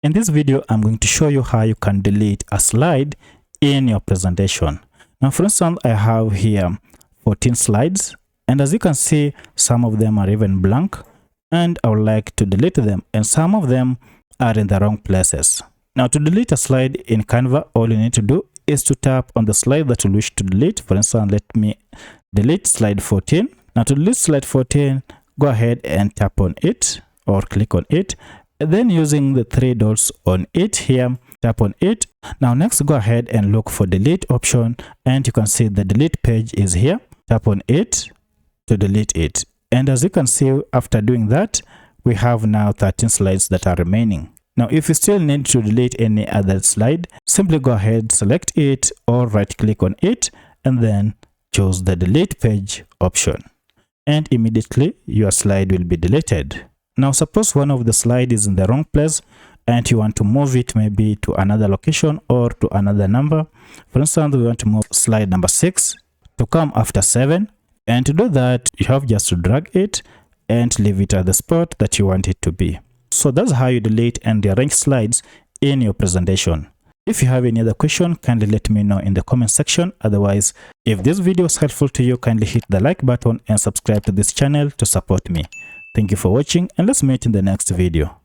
In this video, I'm going to show you how you can delete a slide in your presentation. Now, for instance, I have here 14 slides, and as you can see, some of them are even blank, and I would like to delete them, and some of them are in the wrong places. Now, to delete a slide in Canva, all you need to do is to tap on the slide that you wish to delete. For instance, let me delete slide 14. Now, to delete slide 14, go ahead and tap on it or click on it. Then using the three dots on it here, tap on it. Now next, go ahead and look for delete option, and you can see the delete page is here. Tap on it to delete it. And as you can see, after doing that, we have now 13 slides that are remaining. Now if you still need to delete any other slide, simply go ahead, select it or right click on it and then choose the delete page option. And immediately your slide will be deleted. Now suppose one of the slides is in the wrong place and you want to move it maybe to another location or to another number. For instance, we want to move slide number 6 to come after 7, and to do that you have just to drag it and leave it at the spot that you want it to be. So that's how you delete and rearrange slides in your presentation. If you have any other question, kindly let me know in the comment section. Otherwise, if this video is helpful to you, kindly hit the like button and subscribe to this channel to support me. Thank you for watching, and let's meet in the next video.